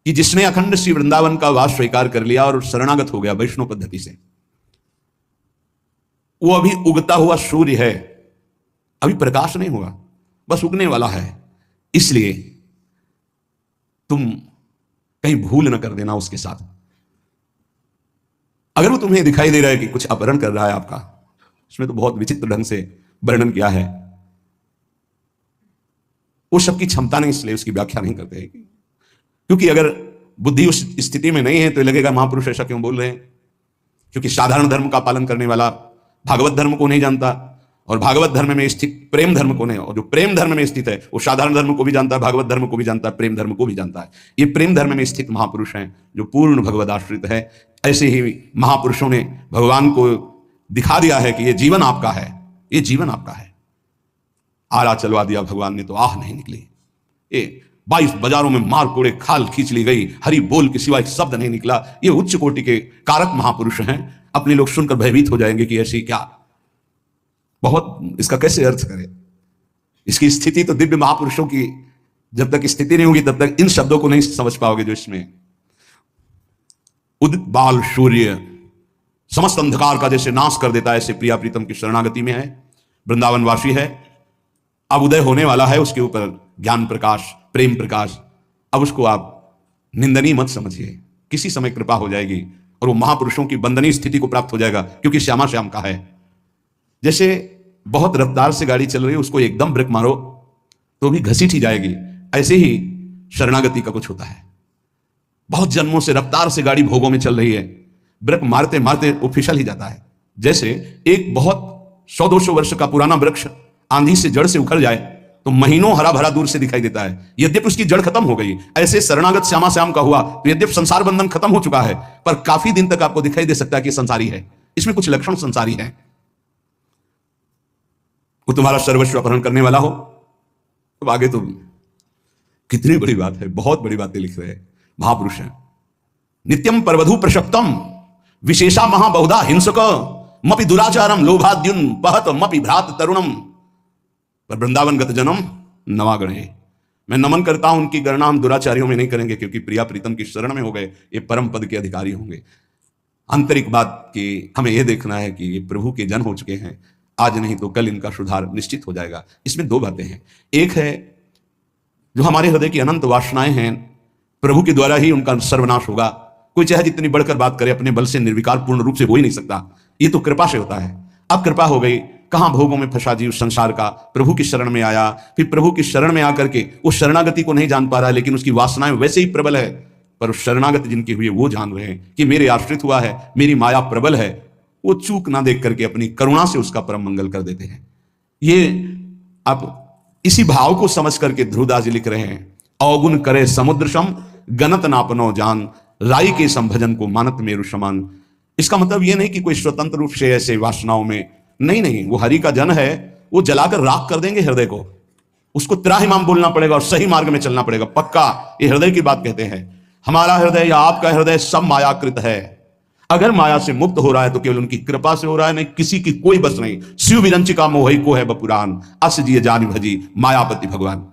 कि जिसने अखंड श्री वृंदावन का वास स्वीकार कर लिया और शरणागत हो गया वैष्णव पद्धति से, वो अभी उगता हुआ सूर्य है, अभी प्रकाश नहीं हुआ, बस उगने वाला है। इसलिए तुम कहीं भूल न कर देना उसके साथ। अगर वो तुम्हें दिखाई दे रहा है कि कुछ अपहरण कर रहा है आपका, उसमें तो बहुत विचित्र ढंग से वर्णन किया है, वो सबकी क्षमता नहीं, इसलिए उसकी व्याख्या नहीं करते हैं। क्योंकि अगर बुद्धि उस स्थिति में नहीं है तो लगेगा महापुरुष ऐसा क्यों बोल रहे हैं। क्योंकि साधारण धर्म का पालन करने वाला भागवत धर्म को नहीं जानता, और भागवत धर्म में स्थित प्रेम धर्म को नहीं, और जो प्रेम धर्म में स्थित है वो साधारण धर्म को भी जानता है, भागवत धर्म को भी जानता है, प्रेम धर्म को भी जानता है। ये प्रेम धर्म में स्थित महापुरुष हैं जो पूर्ण भगवद आश्रित है। ऐसे ही महापुरुषों ने भगवान को दिखा दिया है कि ये जीवन आपका है, ये जीवन आपका है। आरा चलवा दिया भगवान ने तो आह नहीं निकली। ये 22 बाजारों में मार कोड़े खाल खींच ली गई, हरि बोल के सिवाय शब्द नहीं निकला। ये उच्च कोटि के कारक महापुरुष हैं। अपने लोग सुनकर भयभीत हो जाएंगे कि ऐसी क्या, बहुत इसका कैसे अर्थ करें। इसकी स्थिति तो दिव्य महापुरुषों की जब तक स्थिति नहीं होगी तब तक इन शब्दों को नहीं समझ पाओगे जो इसमें उदित बाल सूर्य समस्त अंधकार का जैसे नाश कर देता है, ऐसे प्रिया प्रीतम की शरणागति में है। वृंदावनवासी है, अब उदय होने वाला है उसके ऊपर ज्ञान प्रकाश, प्रेम प्रकाश। अब उसको आप निंदनीय मत समझिए, किसी समय कृपा हो जाएगी और वो महापुरुषों की वंदनीय स्थिति को प्राप्त हो जाएगा, क्योंकि श्यामा श्याम का है। जैसे बहुत रफ्तार से गाड़ी चल रही है, उसको एकदम ब्रेक मारो तो भी घसीट ही जाएगी, ऐसे ही शरणागति का कुछ होता है। बहुत जन्मों से रफ्तार से गाड़ी भोगों में चल रही है, ब्रेक मारते मारते वो फिसल ही जाता है। जैसे एक बहुत 100-200 वर्ष का पुराना वृक्ष आंधी से जड़ से उखड़ जाए तो महीनों हरा भरा दूर से दिखाई देता है, यद्यपि उसकी जड़ खत्म हो गई। ऐसे शरणागत श्यामा श्याम का हुआ तो यद्यपि संसार बंधन खत्म हो चुका है, पर काफी दिन तक आपको दिखाई दे सकता है कि संसारी है, इसमें कुछ लक्षण संसारी है। वो तुम्हारा सर्वस्व अपहरण करने वाला हो तो आगे तो कितनी बड़ी बात है, बहुत बड़ी बातें लिख रहे हैं महापुरुष हैं। नित्यम परवधु प्रशक्तम विशेषा महाबहुधा हिंसक मपि दुराचारम लोभाद्युन पहत मपि भ्रात तरुणम। पर वृंदावनगत जन्म नवागण है। मैं नमन करता हूं, उनकी गणना हम दुराचारियों में नहीं करेंगे, क्योंकि प्रिया प्रीतम की शरण में हो गए, ये परम पद के अधिकारी होंगे। आंतरिक बात कि हमें यह देखना है कि ये प्रभु के जन हो चुके हैं, आज नहीं तो कल इनका सुधार निश्चित हो जाएगा। इसमें दो बातें हैं। एक है जो हमारे हृदय की अनंत वासनाएं हैं, प्रभु के द्वारा ही उनका सर्वनाश होगा। कोई चाहे जितनी बढ़कर बात करे, अपने बल से निर्विकार पूर्ण रूप से हो ही नहीं सकता, ये तो कृपा से होता है। अब कृपा हो गई, कहां भोगों में फंसा जीव संसार का, प्रभु की शरण में आया, फिर प्रभु की शरण में आकर के वो शरणागति को नहीं जान पा रहा है, लेकिन उसकी वासनाएं वैसे ही प्रबल है। पर शरणागति जिनकी हुई है वो जान रहे हैं कि मेरे आश्रित हुआ है, मेरी माया प्रबल है, वो चूक ना देख करके अपनी करुणा से उसका परम मंगल कर देते हैं। ये आप इसी भाव को समझ करके ध्रुवदास जी लिख रहे हैं, अवगुण करे समुद्र सम गणत नापनो जान, राई के संभजन को मानत मेरु समान। इसका मतलब ये नहीं कि कोई स्वतंत्र रूप से ऐसे वासनाओं में नहीं, वो हरि का जन है, वो जलाकर राख कर देंगे हृदय को। उसको त्राहिमाम बोलना पड़ेगा और सही मार्ग में चलना पड़ेगा, पक्का। ये हृदय की बात कहते हैं। हमारा हृदय या आपका हृदय सब मायाकृत है। अगर माया से मुक्त हो रहा है तो केवल उनकी कृपा से हो रहा है, नहीं किसी की कोई बस नहीं। शिव विरंचिका मोहि को है बपुरान, अस जिय जानि भजी मायापति भगवान।